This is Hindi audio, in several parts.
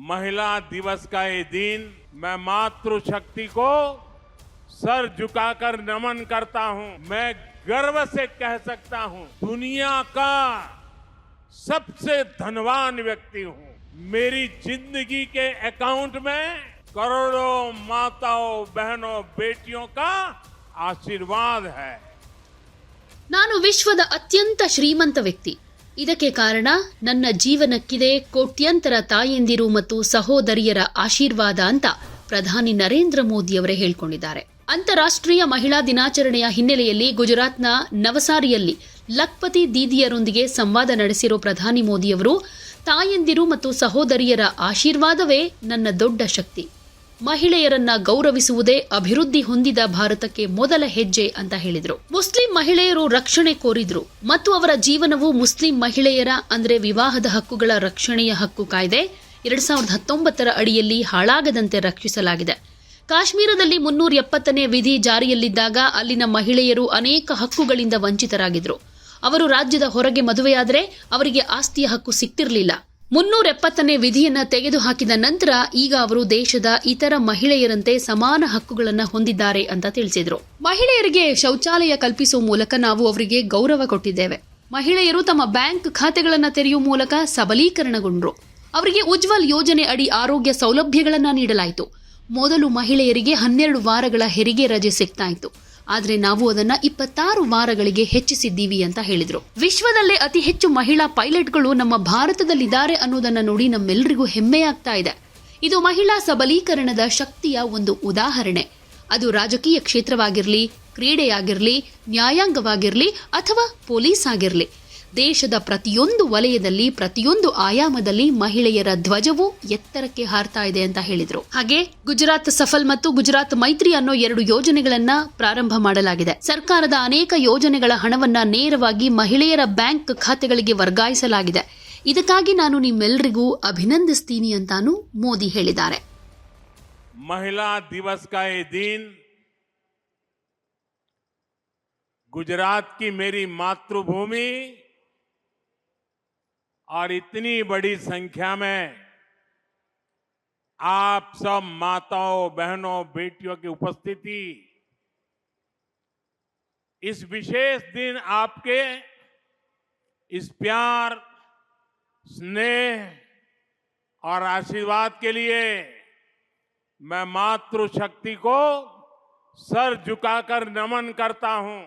महिला दिवस का ये दिन मैं मातृशक्ति को सर झुकाकर नमन करता हूं। मैं गर्व से कह सकता हूं, दुनिया का सबसे धनवान व्यक्ति हूं। मेरी जिंदगी के अकाउंट में करोड़ों माताओं, बहनों, बेटियों का आशीर्वाद है। ನಾನು ವಿಶ್ವದ ಅತ್ಯಂತ ಶ್ರೀಮಂತ ವ್ಯಕ್ತಿ. ಇದಕ್ಕೆ ಕಾರಣ ನನ್ನ ಜೀವನಕ್ಕಿದೆ ಕೋಟ್ಯಂತರ ತಾಯಂದಿರು ಮತ್ತು ಸಹೋದರಿಯರ ಆಶೀರ್ವಾದ ಅಂತ ಪ್ರಧಾನಿ ನರೇಂದ್ರ ಮೋದಿಯವರೇ ಹೇಳಿಕೊಂಡಿದ್ದಾರೆ. ಅಂತಾರಾಷ್ಟ್ರೀಯ ಮಹಿಳಾ ದಿನಾಚರಣೆಯ ಹಿನ್ನೆಲೆಯಲ್ಲಿ ಗುಜರಾತ್ನ ನವಸಾರಿಯಲ್ಲಿ ಲಖ್ಪತಿ ದೀದಿಯರೊಂದಿಗೆ ಸಂವಾದ ನಡೆಸಿರೋ ಪ್ರಧಾನಿ ಮೋದಿಯವರು ತಾಯಂದಿರು ಮತ್ತು ಸಹೋದರಿಯರ ಆಶೀರ್ವಾದವೇ ನನ್ನ ದೊಡ್ಡ ಶಕ್ತಿ. ಮಹಿಳೆಯರನ್ನ ಗೌರವಿಸುವುದೇ ಅಭಿವೃದ್ಧಿ ಹೊಂದಿದ ಭಾರತಕ್ಕೆ ಮೊದಲ ಹೆಜ್ಜೆ ಅಂತ ಹೇಳಿದ್ರು. ಮುಸ್ಲಿಂ ಮಹಿಳೆಯರು ರಕ್ಷಣೆ ಕೋರಿದ್ರು ಮತ್ತು ಅವರ ಜೀವನವು ಮುಸ್ಲಿಂ ಮಹಿಳೆಯರ ಅಂದ್ರೆ ವಿವಾಹದ ಹಕ್ಕುಗಳ ರಕ್ಷಣೆಯ ಹಕ್ಕು ಕಾಯ್ದೆ 2019ರ ಅಡಿಯಲ್ಲಿ ಹಾಳಾಗದಂತೆ ರಕ್ಷಿಸಲಾಗಿದೆ. ಕಾಶ್ಮೀರದಲ್ಲಿ 370ನೇ ವಿಧಿ ಜಾರಿಯಲ್ಲಿದ್ದಾಗ ಅಲ್ಲಿನ ಮಹಿಳೆಯರು ಅನೇಕ ಹಕ್ಕುಗಳಿಂದ ವಂಚಿತರಾಗಿದ್ರು. ಅವರು ರಾಜ್ಯದ ಹೊರಗೆ ಮದುವೆಯಾದರೆ ಅವರಿಗೆ ಆಸ್ತಿಯ ಹಕ್ಕು ಸಿಕ್ತಿರಲಿಲ್ಲ. 370ನೇ ವಿಧಿಯನ್ನ ತೆಗೆದುಹಾಕಿದ ನಂತರ ಈಗ ಅವರು ದೇಶದ ಇತರ ಮಹಿಳೆಯರಂತೆ ಸಮಾನ ಹಕ್ಕುಗಳನ್ನು ಹೊಂದಿದ್ದಾರೆ ಅಂತ ತಿಳಿಸಿದ್ರು. ಮಹಿಳೆಯರಿಗೆ ಶೌಚಾಲಯ ಕಲ್ಪಿಸುವ ಮೂಲಕ ನಾವು ಅವರಿಗೆ ಗೌರವ ಕೊಟ್ಟಿದ್ದೇವೆ. ಮಹಿಳೆಯರು ತಮ್ಮ ಬ್ಯಾಂಕ್ ಖಾತೆಗಳನ್ನು ತೆರೆಯುವ ಮೂಲಕ ಸಬಲೀಕರಣಗೊಂಡ್ರು. ಅವರಿಗೆ ಉಜ್ವಲ್ ಯೋಜನೆ ಅಡಿ ಆರೋಗ್ಯ ಸೌಲಭ್ಯಗಳನ್ನು ನೀಡಲಾಯಿತು. ಮೊದಲು ಮಹಿಳೆಯರಿಗೆ 12 ವಾರಗಳ ಹೆರಿಗೆ ರಜೆ ಸಿಗ್ತಾ ಇತ್ತು. ಆದ್ರೆ ನಾವು ಅದನ್ನ 26 ವಾರಗಳಿಗೆ ಹೆಚ್ಚಿಸಿದ್ದೀವಿ ಅಂತ ಹೇಳಿದ್ರು. ವಿಶ್ವದಲ್ಲೇ ಅತಿ ಹೆಚ್ಚು ಮಹಿಳಾ ಪೈಲಟ್ಗಳು ನಮ್ಮ ಭಾರತದಲ್ಲಿದ್ದಾರೆ ಅನ್ನೋದನ್ನ ನೋಡಿ ನಮ್ಮೆಲ್ಲರಿಗೂ ಹೆಮ್ಮೆಯಾಗ್ತಾ ಇದೆ. ಇದು ಮಹಿಳಾ ಸಬಲೀಕರಣದ ಶಕ್ತಿಯ ಒಂದು ಉದಾಹರಣೆ. ಅದು ರಾಜಕೀಯ ಕ್ಷೇತ್ರವಾಗಿರ್ಲಿ, ಕ್ರೀಡೆಯಾಗಿರ್ಲಿ, ನ್ಯಾಯಾಂಗವಾಗಿರ್ಲಿ ಅಥವಾ ಪೊಲೀಸ್ ಆಗಿರ್ಲಿ, ದೇಶದ ಪ್ರತಿಯೊಂದು ವಲಯದಲ್ಲಿ, ಪ್ರತಿಯೊಂದು ಆಯಾಮದಲ್ಲಿ ಮಹಿಳೆಯರ ಧ್ವಜವು ಎತ್ತರಕ್ಕೆ ಹಾರ್ತಾ ಇದೆ ಅಂತ ಹೇಳಿದ್ರು. ಹಾಗೆ ಗುಜರಾತ್ ಸಫಲ್ ಮತ್ತು ಗುಜರಾತ್ ಮೈತ್ರಿ ಅನ್ನೋ 2 ಯೋಜನೆಗಳನ್ನ ಪ್ರಾರಂಭ ಮಾಡಲಾಗಿದೆ. ಸರ್ಕಾರದ ಅನೇಕ ಯೋಜನೆಗಳ ಹಣವನ್ನ ನೇರವಾಗಿ ಮಹಿಳೆಯರ ಬ್ಯಾಂಕ್ ಖಾತೆಗಳಿಗೆ ವರ್ಗಾಯಿಸಲಾಗಿದೆ. ಇದಕ್ಕಾಗಿ ನಾನು ನಿಮ್ಮೆಲ್ಲರಿಗೂ ಅಭಿನಂದಿಸ್ತೀನಿ ಅಂತಾನು ಮೋದಿ ಹೇಳಿದ್ದಾರೆ. महिला दिवस का ये दिन गुजरात की मेरी मातृभूमि और इतनी बड़ी संख्या में आप सब माताओं, बहनों, बेटियों की उपस्थिति, इस विशेष दिन आपके इस प्यार, स्नेह और आशीर्वाद के लिए मैं मातृशक्ति को सर झुकाकर नमन करता हूं।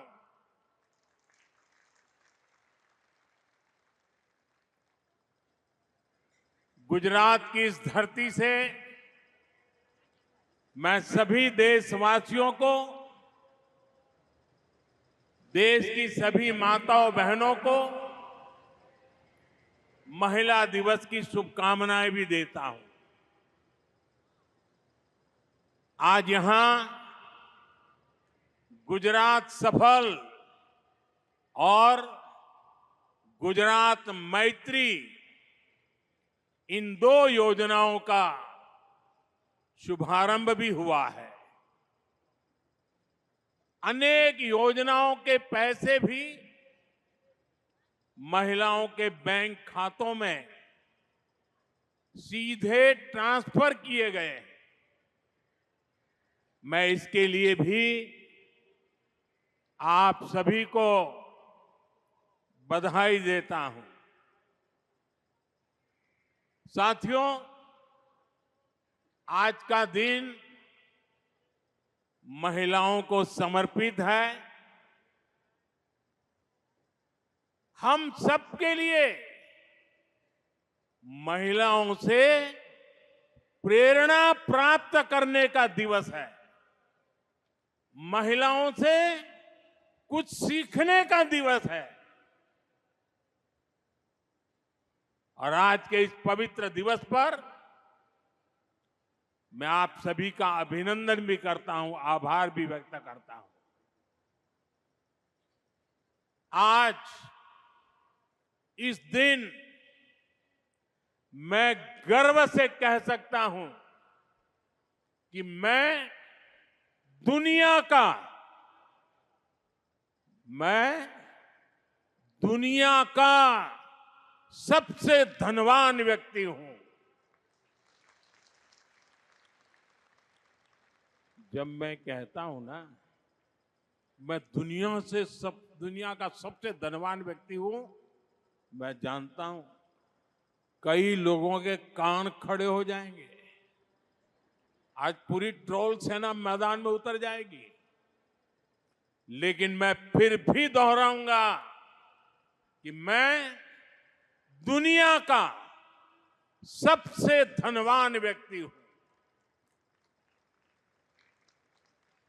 गुजरात की इस धरती से मैं सभी देशवासियों को, देश की सभी माताओं बहनों को महिला दिवस की शुभकामनाएं भी देता हूं। आज यहां गुजरात सफल और गुजरात मैत्री, इन 2 योजनाओं का शुभारंभ भी हुआ है। अनेक योजनाओं के पैसे भी महिलाओं के बैंक खातों में सीधे ट्रांसफर किए गए। मैं इसके लिए भी आप सभी को बधाई देता हूं। साथियों, आज का दिन महिलाओं को समर्पित है। हम सबके लिए महिलाओं से प्रेरणा प्राप्त करने का दिवस है। महिलाओं से कुछ सीखने का दिवस है। और आज के इस पवित्र दिवस पर मैं आप सभी का अभिनंदन भी करता हूं, आभार भी व्यक्त करता हूं। आज इस दिन मैं गर्व से कह सकता हूं कि मैं दुनिया का सबसे धनवान व्यक्ति हूं। जब मैं कहता हूं ना, मैं दुनिया का सबसे धनवान व्यक्ति हूं, मैं जानता हूं कई लोगों के कान खड़े हो जाएंगे। आज पूरी ट्रोल सेना मैदान में उतर जाएगी, लेकिन मैं फिर भी दोहराऊंगा कि मैं दुनिया का सबसे धनवान व्यक्ति हूं।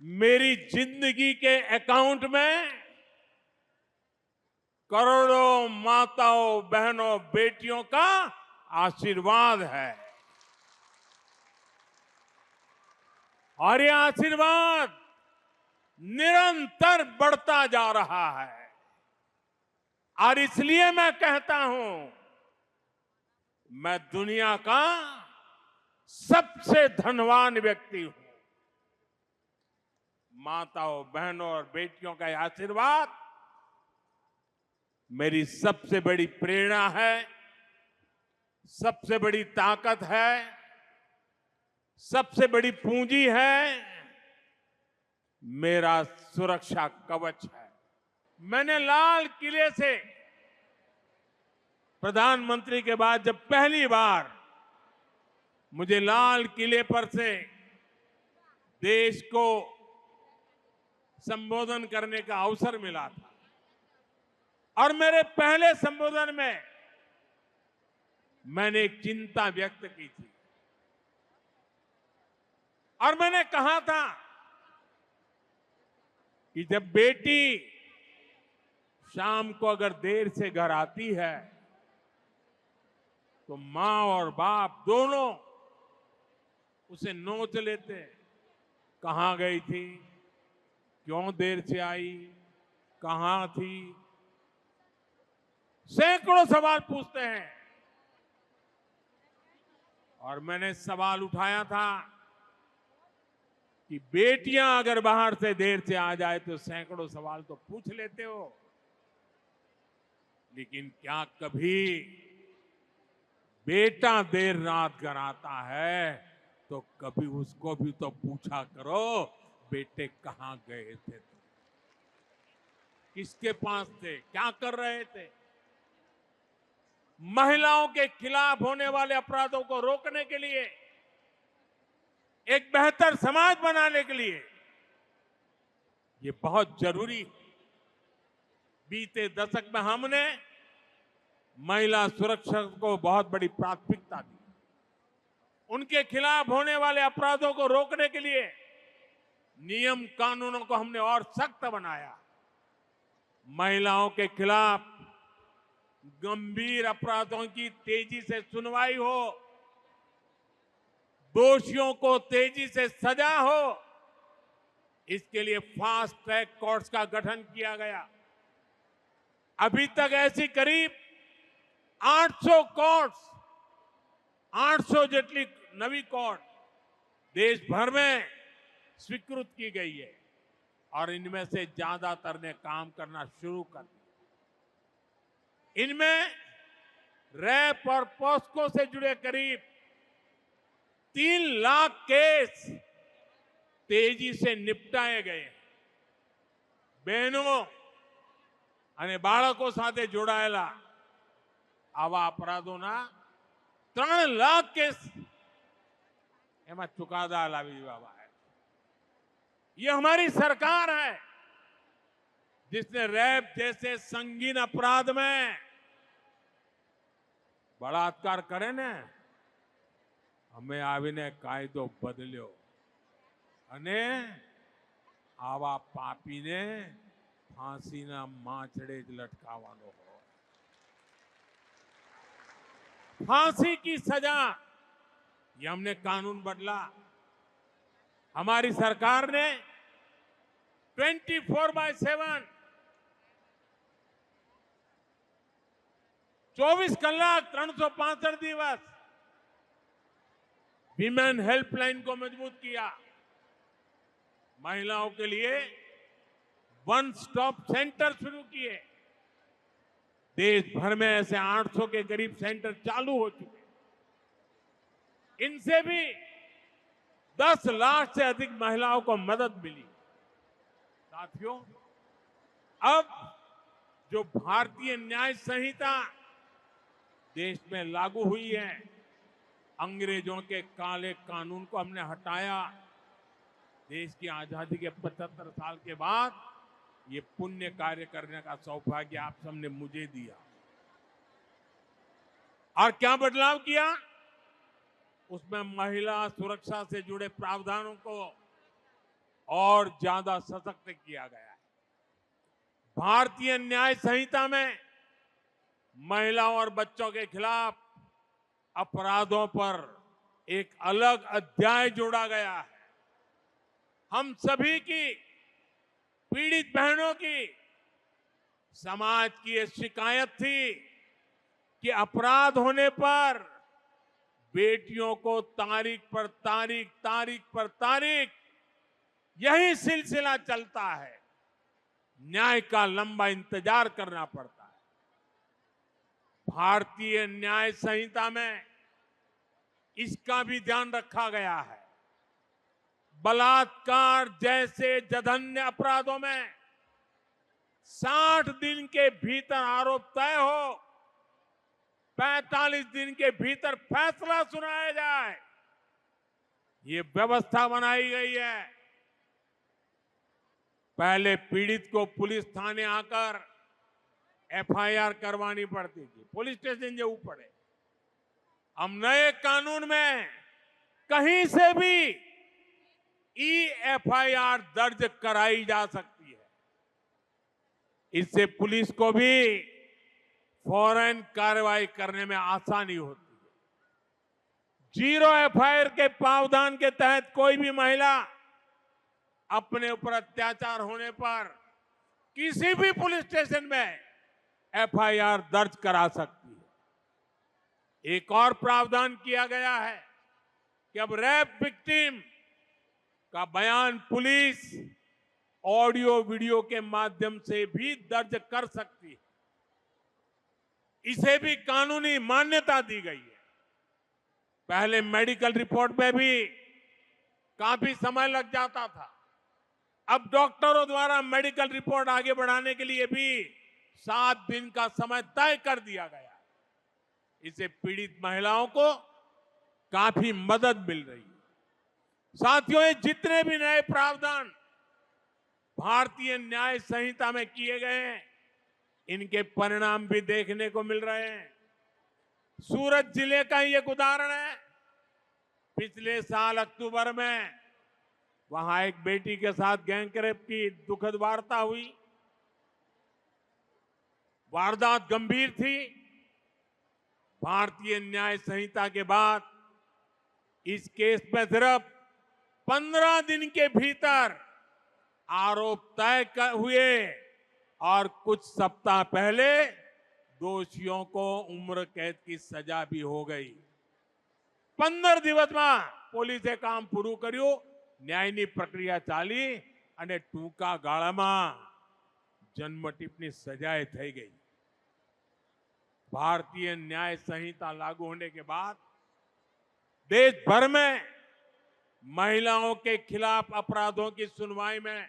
मेरी जिंदगी के अकाउंट में करोड़ों माताओं, बहनों, बेटियों का आशीर्वाद है और ये आशीर्वाद निरंतर बढ़ता जा रहा है। और इसलिए मैं कहता हूं, मैं दुनिया का सबसे धनवान व्यक्ति हूं। माताओं, बहनों और बेटियों का यह आशीर्वाद मेरी सबसे बड़ी प्रेरणा है, सबसे बड़ी ताकत है, सबसे बड़ी पूंजी है, मेरा सुरक्षा कवच है। मैंने लाल किले से प्रधानमंत्री के बाद जब पहली बार मुझे लाल किले पर से देश को संबोधन करने का अवसर मिला था, और मेरे पहले संबोधन में मैंने एक चिंता व्यक्त की थी और मैंने कहा था कि जब बेटी शाम को अगर देर से घर आती है तो मां और बाप दोनों उसे नोच लेते हैं। कहां गई थी, क्यों देर से आई, कहां थी, सैकड़ों सवाल पूछते हैं। और मैंने सवाल उठाया था कि बेटियां अगर बाहर से देर से आ जाए तो सैकड़ों सवाल तो पूछ लेते हो, लेकिन क्या कभी बेटा देर रात घर आता है तो कभी उसको भी तो पूछा करो, बेटे कहां गए थे, किसके पास थे, क्या कर रहे थे। महिलाओं के खिलाफ होने वाले अपराधों को रोकने के लिए, एक बेहतर समाज बनाने के लिए ये बहुत जरूरी है। बीते दशक में हमने महिला सुरक्षा को बहुत बड़ी प्राथमिकता दी। उनके खिलाफ होने वाले अपराधों को रोकने के लिए नियम कानूनों को हमने और सख्त बनाया। महिलाओं के खिलाफ गंभीर अपराधों की तेजी से सुनवाई हो, दोषियों को तेजी से सजा हो, इसके लिए फास्ट ट्रैक कोर्ट्स का गठन किया गया। अभी तक ऐसी करीब 800 कोर्ट्स, 800 जेटली नवी कोर्ट देश भर में स्वीकृत की गई है और इनमें से ज्यादातर ने काम करना शुरू कर दिया। इनमें रैप और पॉस्को से जुड़े करीब 3 लाख केस तेजी से निपटाए गए। बहनों અને બાળકો સાથે જોડાયેલા આવા અપરાધોના 3 લાખ કેસ એમાં ચુકાદા લાવી દેવામાં આવ્યા। ये हमारी सरकार है जिसने रैप जैसे संगीन अपराध में बलात्कार करे ने અમે આવીને કાયદો બદલ્યો અને આવા પાપીને फांसीना माचड़े ज लटकावानो हो। फांसी की सजा, ये हमने कानून बदला। हमारी सरकार ने 24/7 24 કલાક 365 દિવસ विमेन हेल्पलाइन को मजबूत किया। महिलाओं के लिए वन स्टॉप सेंटर शुरू किए। देश भर में ऐसे 800 के करीब सेंटर चालू हो चुके। इनसे भी 10 लाख से अधिक महिलाओं को मदद मिली। साथियों, अब जो भारतीय न्याय संहिता देश में लागू हुई है, अंग्रेजों के काले कानून को हमने हटाया। देश की आजादी के 75 साल के बाद ये पुण्य कार्य करने का सौभाग्य आप सबने मुझे दिया। और क्या बदलाव किया? उसमें महिला सुरक्षा से जुड़े प्रावधानों को और ज्यादा सशक्त किया गया है। भारतीय न्याय संहिता में महिलाओं और बच्चों के खिलाफ अपराधों पर एक अलग अध्याय जोड़ा गया है। हम सभी की, पीड़ित बहनों की, समाज की ये शिकायत थी कि अपराध होने पर बेटियों को तारीख पर तारीख यही सिलसिला चलता है। न्याय का लंबा इंतजार करना पड़ता है। भारतीय न्याय संहिता में इसका भी ध्यान रखा गया है। बलात्कार जैसे जघन्य अपराधों में 60 दिन के भीतर आरोप तय हो, 45 दिन के भीतर फैसला सुनाया जाए, ये व्यवस्था बनाई गई है। पहले पीड़ित को पुलिस थाने आकर एफआईआर करवानी पड़ती थी, पुलिस स्टेशन जरूर पड़े। अब नए कानून में कहीं से भी एफआईआर दर्ज कराई जा सकती है। इससे पुलिस को भी फौरन कार्रवाई करने में आसानी होती है। जीरो एफआईआर के प्रावधान के तहत कोई भी महिला अपने ऊपर अत्याचार होने पर किसी भी पुलिस स्टेशन में एफआईआर दर्ज करा सकती है। एक और प्रावधान किया गया है कि अब रेप विक्टिम का बयान पुलिस ऑडियो वीडियो के माध्यम से भी दर्ज कर सकती है। इसे भी कानूनी मान्यता दी गई है। पहले मेडिकल रिपोर्ट में भी काफी समय लग जाता था। अब डॉक्टरों द्वारा मेडिकल रिपोर्ट आगे बढ़ाने के लिए भी 7 दिन का समय तय कर दिया गया है। इससे पीड़ित महिलाओं को काफी मदद मिल रही है। साथियों, ये जितने भी नए प्रावधान भारतीय न्याय संहिता में किए गए हैं, इनके परिणाम भी देखने को मिल रहे हैं। सूरत जिले का ही एक उदाहरण है। पिछले साल अक्टूबर में वहां एक बेटी के साथ गैंग रेप की दुखद वार्ता हुई। वारदात गंभीर थी। भारतीय न्याय संहिता के बाद इस केस में सिर्फ 15 दिन के भीतर आरोप तय हुए और कुछ सप्ताह पहले दोषियों को उम्र कैद की सजा भी हो गई। 15 દિવસ में પોલીસે કામ પૂરું કર્યું, ન્યાયની પ્રક્રિયા ચાલી અને ટૂંકા ગાળામાં જન્મટીપની સજાએ થઈ ગઈ। भारतीय न्याय संहिता लागू होने के बाद देश भर में महिलाओं के खिलाफ अपराधों की सुनवाई में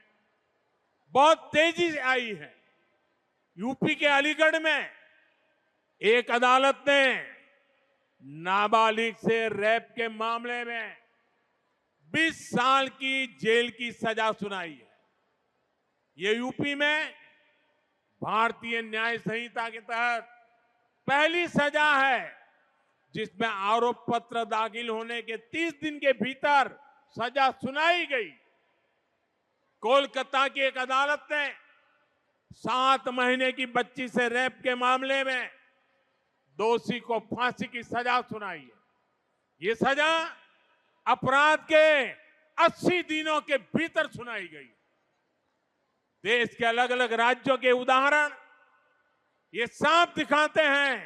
बहुत तेजी से आई है। यूपी के अलीगढ़ में एक अदालत ने नाबालिग से रेप के मामले में 20 साल की जेल की सजा सुनाई है। ये यूपी में भारतीय न्याय संहिता के तहत पहली सजा है जिसमें आरोप पत्र दाखिल होने के 30 दिन के भीतर सजा सुनाई गई। कोलकाता की एक अदालत ने 7 महीने की बच्ची से रेप के मामले में दोषी को फांसी की सजा सुनाई है। ये सजा अपराध के 80 दिनों के भीतर सुनाई गई। देश के अलग अलग राज्यों के उदाहरण ये साफ दिखाते हैं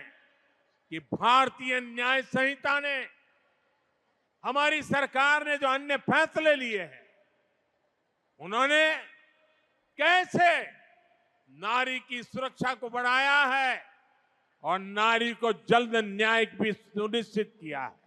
कि भारतीय न्याय संहिता ने, हमारी सरकार ने जो अन्य फैसले लिए हैं, उन्होंने कैसे नारी की सुरक्षा को बढ़ाया है और नारी को जल्द न्याय भी सुनिश्चित किया है।